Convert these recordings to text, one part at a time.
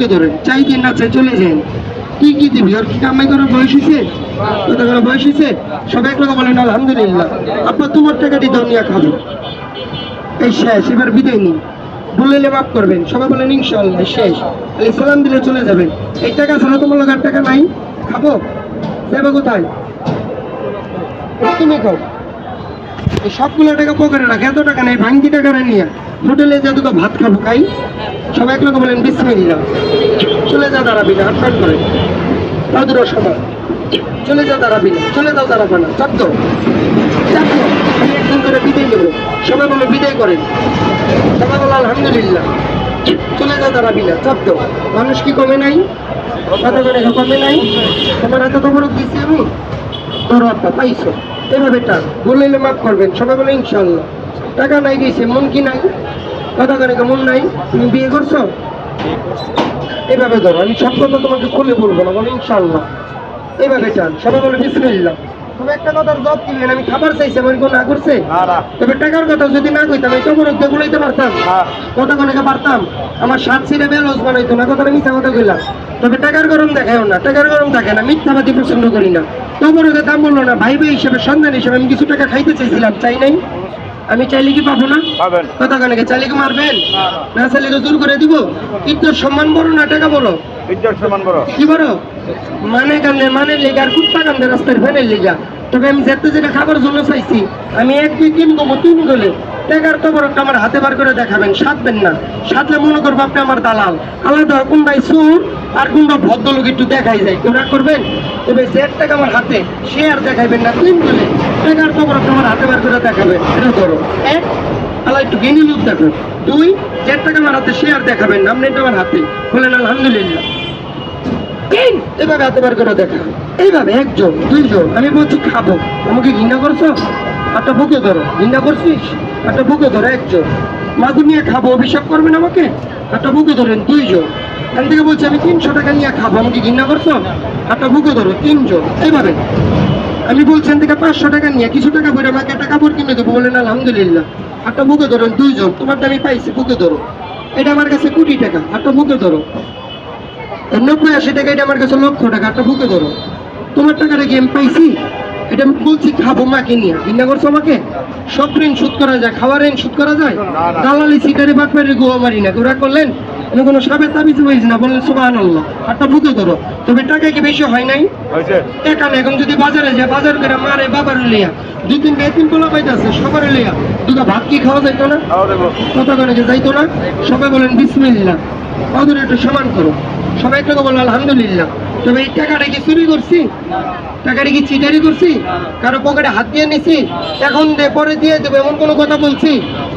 ধরেন চাই দিন না চাই চলে যান। কি কি দিবি ওর কি কামাই করার বয়স হয়েছে? কত করে বয়স হয়েছে? সবাই এক লোক বলেন আলহামদুলিল্লাহ। আপনার তোমার টাকা দিয়ে দুনিয়া খাবো, এই শেষ, এবার বিদায় নিন। বললে মাফ করবেন, সবাই বলেন ইনশাআল্লাহ শেষ। খালি সালাম দিলে চলে যাবেন। এই টাকা ছাড়া তোমার লোক আর টাকা নাই, খাবো যাবো কোথায়? তুমি খাও, এই সবগুলো টাকা পকেটে রাখে, এত টাকা নেই ভাঙ্গি টাকা নিয়ে হোটেলে যা দুটো ভাত খাবো খাই। সবাই এক লোক বলেন বিসমিল্লাহ। চলে যা দাঁড়াবি না, আটকাট করে তাদের সময় চলে যা দাঁড়াবি না, চলে যাও দাঁড়াবে না, চাপ দাও চাপ দাও। আমি একদিন করে বিদায় দেবো, সবাই বলে বিদায় করেন, সবাই বলো আলহামদুলিল্লাহ। চলে যা দাঁড়াবি না, চাপ দাও। মানুষ কি কমে নাই? কথা করে কমে নাই? তোমার এত তো বড় দিচ্ছি আমি, তোর একটা পাইছো এভাবে টান বললে মাফ করবেন, সবাই বলে ইনশাল্লাহ। টাকা নাই গেছে, মন কি নাই? কথা করে মন নাই? তুমি বিয়ে করছো? এভাবে ধরো, আমি সব কথা তোমাকে খুলে বলবো না, বলো ইনশাল্লাহ। এভাবে টান, সবাই বলে বিসমিল্লাহ। তুমি একটা কথার জবাব দিলেন, আমি খাবার চাইছি, আমার কেউ না করছে? তবে টাকার কথা যদি না কইতাম আমি কবর গুলাইতে পারতাম, কথা কনেকে পারতাম, আমার সাত ছিঁড়ে বেলস বানাইতো না, কথাটা মিথ্যা কথা কইলাম। তবে টাকার গরম দেখাও না, টাকার গরম থাকে না, মিথ্যাবাদী পছন্দ করি না। কবরকে দাম বললো না, ভাই ভাই হিসেবে সন্ধান হিসেবে আমি কিছু টাকা খাইতে চাইছিলাম, চাই নাই? আমি চাইলে কি পাবো না? কথা কনেকে চাইলে কি মারবেন? না চাইলে তো দূর করে দিব। ইজ্জত সম্মান বড় না টাকা বড়? ইজ্জত সম্মান বড়। কি বড়? মানে কান্দে মানে লেগা আর কুত্তা কান্দে রাস্তার ফেনের লেগা। তবে আমি যেটা খাবার জন্য চাইছি, আমি 1 2 3 দেবো, 3 গেলে টাকার তো বড় আমার হাতে বার করে দেখাবেন, সাধবেন না। সাধলে মনে করবো আপনি আমার দালাল। আলাদা কোনটাই চোর আর কোনটা ভদ্রলোক একটু দেখাই যায়, কেউ রাগ করবেন? তবে 1 টাকা আমার হাতে, সে আর দেখাইবেন না। 3 গেলে টাকার তো বড় আমার হাতে বার করে দেখাবেন, এটা ধরো 1, আলা একটু গেনি লোক দেখো। 2, 1 টাকা আমার হাতে, সে আর দেখাবেন না, আপনি এটা আমার হাতে বলেন আলহামদুলিল্লাহ। এভাবে হাতে বার করে দেখা, এইভাবে 1 জন 2 জন। আমি বলছি খাবো, আমাকে ঘৃণা করছো? একটা বুকে ধরো, ঘৃণা করছিস? একটা বুকে ধরো 1 জন। মাদু নিয়ে খাবো, অভিশাপ করবেন আমাকে? একটা বুকে ধরেন 2 জন। এখান থেকে বলছি আমি 300 টাকা নিয়ে খাবো, আমাকে ঘৃণা করছো? একটা বুকে ধরো 3 জন। এইভাবে আমি বলছি এখান থেকে 500 টাকা নিয়ে কিছু টাকা বলে আমাকে একটা কাপড় কিনে দেবো, বলেন আলহামদুলিল্লাহ। একটা বুকে ধরেন 2 জন। তোমারটা আমি পাইছি, বুকে ধরো। এটা আমার কাছে কোটি টাকা, একটা বুকে ধরো। 90-80 টাকা, এটা আমার কাছে লক্ষ টাকা, একটা বুকে ধরো। তোমার টাকাটা কি আমি পাইছি? এটা আমি বলছি খাবো মাকে নিয়ে, ঘৃণা করছো আমাকে? সব ঋণ শোধ করা যায়, খাওয়ার ঋণ শোধ করা যায়? দালালি সিটারি বাটপারি গোয়া মারি না, ওরা করলেন আমি কোনো সাবের তাবিজ হয়েছি না, বললেন সুবহানাল্লাহ। একটা বুকে ধরো। তবে টাকা কি বেশি হয় নাই? টাকা না, এখন যদি বাজারে যায়, বাজার করে মারে বাবার লিয়া 2-3 বেতিন পোলা পাইতেছে, সবার লিয়া দুটো ভাত কি খাওয়া যাইতো না? কথা করে যাইতো না? সবাই বলেন বিসমিল্লাহ। ওদের একটু সমান করো, সবাই একটু বলো আলহামদুলিল্লাহ। তবে এই টাকাটা কি চুরি করছি? টাকাটা কি চিটারি করছি? কারো পকেটে হাত দিয়ে নিছি, এখন দে পরে দিয়ে দেবো এমন কোনো কথা বলছি?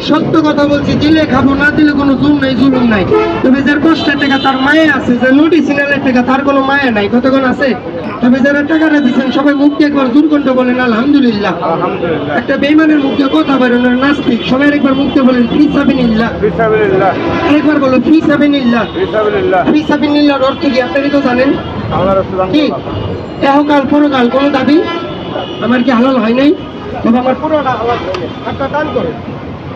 সত্য কথা বলছি, দিলে খাবো, না দিলে কোনো জুল নাই, জুলুম নাই। তবে যার কষ্টের টাকা তার মায়ে আছে, যে মেডিসিনালের টাকা তার কোনো মায়ে নাই, কতক্ষণ আছে? তবে যারা টাকাটা দিচ্ছেন সবাই মুখে একবার দুর্গন্ধ বলেন আলহামদুলিল্লাহ। একটা বেইমানের মুখে কথা বলেন নাস্তিক, সবাই একবার মুখে বলেন ফি সাবিলিল্লাহ। আরেকবার বলো ফি সাবিলিল্লাহ। ফি সাবিলিল্লাহর অর্থ কি আপনারা তো জানেন? কি এহকাল পরকাল কোনো দাবি আমার কি হালাল হয় নাই? তবে আমার পুরোটা হালাল। একটা দান করে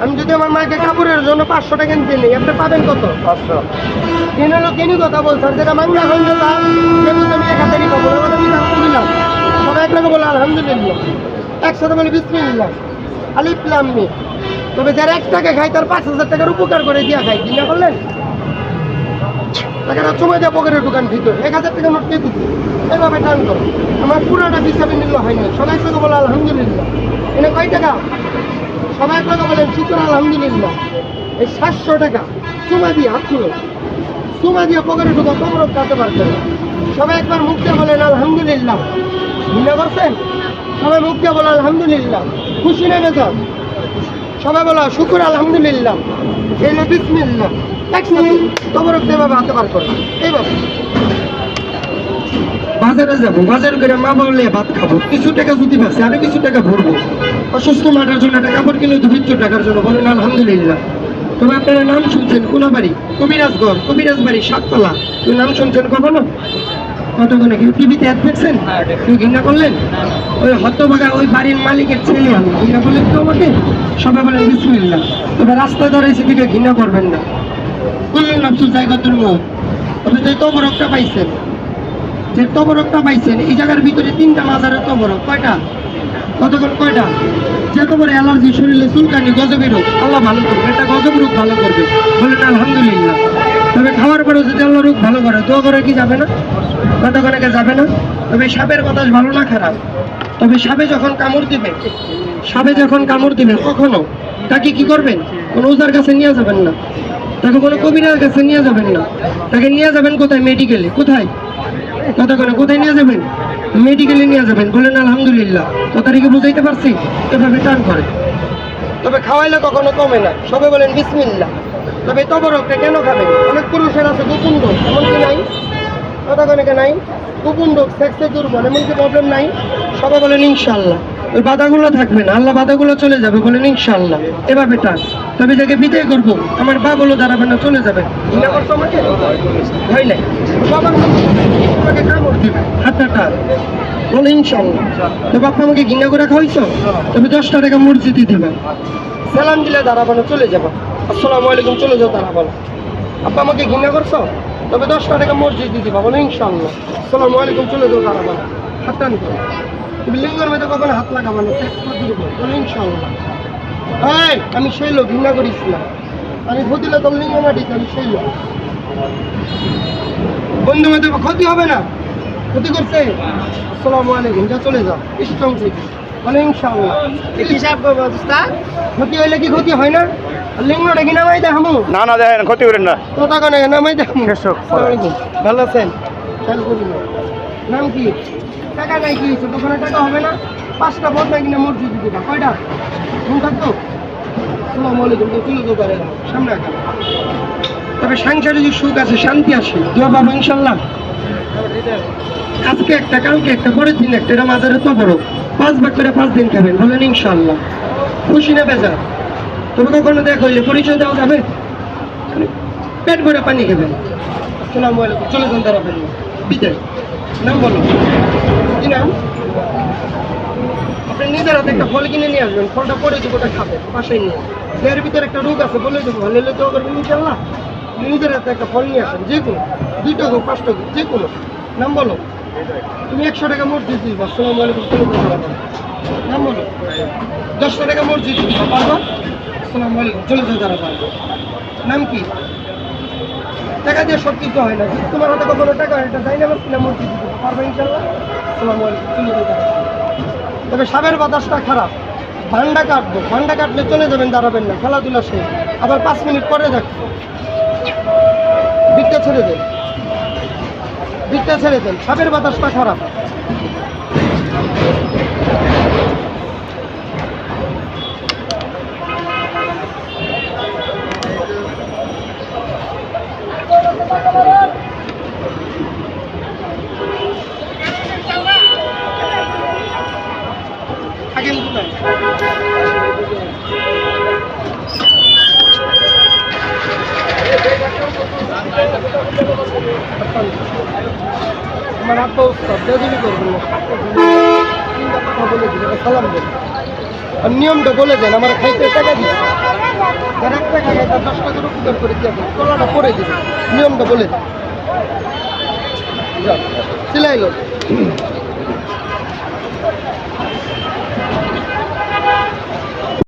আমি যদি আমার মাকে কাপড়ের জন্য 500 টাকা কিনতে নেই, আপনি পাবেন কত? 500। কিনে হলো কিনি কথা বলছেন, যেটা মাংনা হইল তা আমি 1000 পাবো, আমি দাম দিলাম। সবাই এক লাগে বলে আলহামদুলিল্লাহ, একসাথে বলে বিসমিল্লাহ, আলিফ লাম মিম। তবে যারা 1 টাকা খায় তার 5000 টাকার উপকার করে দিয়া খায়, কিনা করলেন? টাকাটা সময় দেওয়া পকেটের দোকান ভিতরে 1000 টাকা নোট দিয়ে দিচ্ছি, এভাবে টান করো। আমার পুরোটা বিসমিল্লাহ হয়নি, সবাই এক লাগে বলে আলহামদুলিল্লাহ। এনে কয় টাকা? সবাই এক লাগে বলেন শুকর আলহামদুলিল্লাহ। এই 700 টাকা চুমা দিয়ে হাত তুলো, চুমা দিয়ে পকেটে ঢুকা, কবরক কাটতে পারছেন। সবাই একবার মুখ দিয়ে বলেন আলহামদুলিল্লাহ। ভিন্ন করছেন? সবাই মুখ দিয়ে বলো আলহামদুলিল্লাহ। খুশি নেমে যান, সবাই বলো শুকুর আলহামদুলিল্লাহ। এলো বিসমিল্লাহ, একসাথে কবরক দেভাবে হাতে বার করে। এইভাবে বাজারে যাবো, বাজার করে মা বললে ভাত খাবো, কিছু টাকা যদি পাচ্ছে আরো কিছু টাকা ভরবো। অসুস্থ মাটার জন্য একটা কাপড় কিনে 2 টাকার জন্য, বলেন আলহামদুলিল্লাহ। তবে আপনারা নাম শুনছেন কোন বাড়ি? কবিরাজগড়, কবিরাজ বাড়ি 7 তলা। তুই নাম শুনছেন কখনো? কতক্ষণে কেউ টিভিতে অ্যাড দেখছেন? কেউ ঘৃণা করলেন? ওই হতভাগা ওই বাড়ির মালিকের ছেলে আমি, ঘৃণা করলেন তো আমাকে? সবাই বলেন বিসমিল্লাহ। তবে রাস্তায় দাঁড়াইছে দিকে ঘৃণা করবেন না, বললেন নফসুল জায়গাতুল মউত। তবে যে তবরকটা পাইছেন, যে তবরকটা পাইছেন এই জায়গার ভিতরে 3টা মাজারের তবরক। কয়টা? কতক্ষণ? কয়টা? যে তোমার অ্যালার্জি, শরীরে চুলকানি, গজবের রোগ আল্লাহ ভালো করবে, এটা গজব রোগ ভালো করবে, বলেন আলহামদুলিল্লাহ। তবে খাওয়ার পরেও যদি আল্লাহ রোগ ভালো করে, দোয়া করে কি যাবে না? কতক্ষণে যাবে না? তবে সাপের বাতাস ভালো না খারাপ? তবে সাপে যখন কামড় দিবে, সাপে যখন কামড় দিবে কখনো তাকে কি করবেন? কোনো ওজার কাছে নিয়ে যাবেন না, তাকে কোনো কবিরার কাছে নিয়ে যাবেন না, তাকে নিয়ে যাবেন কোথায়? মেডিকেলে। কোথায়? কতক্ষণে কোথায় নিয়ে যাবেন? মেডিকেলে নিয়ে যাবেন, বলেন আলহামদুলিল্লাহ। কথাটিকে বুঝাইতে পারছি? এভাবে টান করে। তবে খাওয়াইলে কখনো কমে না, সবাই বলেন বিসমিল্লাহ। তবে তবরকটা কেন খাবেন? অনেক পুরুষের আছে গোপন রোগ, এমনকি নাই? কতক্ষণে নাই? গোপন রোগ, সেক্সে দুর্বল, এমনকি প্রবলেম নাই? সবাই বলেন ইনশাল্লাহ। ওই বাধাগুলো থাকবে না, আল্লাহ বাধাগুলো চলে যাবে, বলেন ইনশাল্লাহ। এভাবে টান। তবে যাকে বিদায় করবো, আমার বাবাগুলো দাঁড়াবে না, চলে যাবে। ঘৃণা করছো আমাকে? ভয় নাই। বাবার তোমাকে কামড় দিবে, হাতটা টান, বলে ইনশাল্লাহ। তো বাপ্পা আমাকে ঘৃণা করে খাওয়াইছো, তবে 10টা টাকা মসজিদে দিবে। সালাম দিলে দাঁড়াবো না, চলে যাবো। আসসালামু আলাইকুম, চলে যাও, দাঁড়াবো না। আব্বা আমাকে ঘৃণা করছো, তবে 10টা টাকা মসজিদে দিবা, বলে ইনশাল্লাহ। আসসালামু আলাইকুম, চলে যাও, দাঁড়াবো না। হাত টান করো। তুমি লিঙ্গের মধ্যে কখনো হাত লাগাবো না, সেক্স করতে দেবো, বলে ইনশাল্লাহ। হ্যাঁ, আমি সেই লোক, ঘৃণা করিস না। আমি ভুতিলে তোর লিঙ্গ মাটিতে, আমি সেই লোক। বন্ধু মধ্যে ক্ষতি হবে না, ক্ষতি করছে। আসসালামু আলাইকুম, যা, চলে যাও, স্ট্রং থেকে, বলে ইনশাআল্লাহ। কি সাহেব ব্যবস্থা? ক্ষতি হইলে কি ক্ষতি হয় না? লিঙ্গটা কি নামাই দেখামু? না না, দেখেন ক্ষতি করেন না। তো টাকা নেই, নামাই দেখামু। আসসালামু আলাইকুম। ভালো আছেন? খেয়াল করুন। নাম কি? টাকা নাই, কি হয়েছে? দোকানে টাকা হবে না? 5টা বদনা কিনা মসজিদে দিবা। কয়টা? ফোন থাকতো? আসসালামু আলাইকুম, চলে যেতে পারে সামনে আঁকা। তবে সংসারে যে সুখ আছে, শান্তি আসে, দোয়া পাবো ইনশাল্লাহ। আজকে একটা, কালকে একটা, পরের দিন একটা, এটা মাজারে তো বড় 5 ভাগ করে 5 দিন খাবেন, বলেন ইনশাল্লাহ। খুশি না বেজার? তবে কখনো দেখো পরিচয় দেওয়া যাবে? পেট ভরে পানি খাবেন। আসসালামু আলাইকুম, চলে যান, দাঁড়াবেন না, বিদায়। নাম বলো, কি নাম? আপনি নিজের হাতে একটা ফল কিনে নিয়ে আসবেন, ফলটা পরে দেবো, ওটা খাবেন বাসায় নিয়ে। এর ভিতরে একটা রোগ আছে, বলে দেবো, হলে তো করবেন ইনশাল্লাহ। নিজের হাতে একটা ফল নিয়ে আসেন, যে কোনো 2টা হোক 5টা হোক, যে কোনো। নাম বলো। তুমি 100 টাকা মসজিদ দিবা। আসসালামু আলাইকুম, চলে যাবে। নাম বলো। 10টা টাকা মসজিদ দিবা, পারবা? আসসালামু আলাইকুম, চলে যাও, যারা পারবে। নাম কি? টাকা দিয়ে সব কিছু হয় না, তোমার হাতে কখনো টাকা হয়, এটা যাই না, কিনা মসজিদ দিতে পারবে ইনশাল্লাহ। আসসালামু আলাইকুম, চলে যাও, যারা পারবে। তবে সাপের বাতাসটা খারাপ, ভান্ডা কাটবো, ভান্ডা কাটলে চলে যাবেন, দাঁড়াবেন না, খেলাধুলা শেষ। আবার 5 মিনিট পরে দেখো, দিকটা ছেড়ে দেন, দিকটা ছেড়ে দেন, সাপের বাতাসটা খারাপ। থাকেন কোথায়? আমার আব্বা উস্তাদ, বেদবি করবেন না। 3টা কথা বলে দিন, সালাম দেন, আর নিয়মটা বলে দেন। আমার খাইতে টাকা দিচ্ছে, যার 1 টাকা খাই তার 10 টাকার উপকার করে দিয়ে তলাটা পরে দিবেন, নিয়মটা বলে দেন। সিলাইল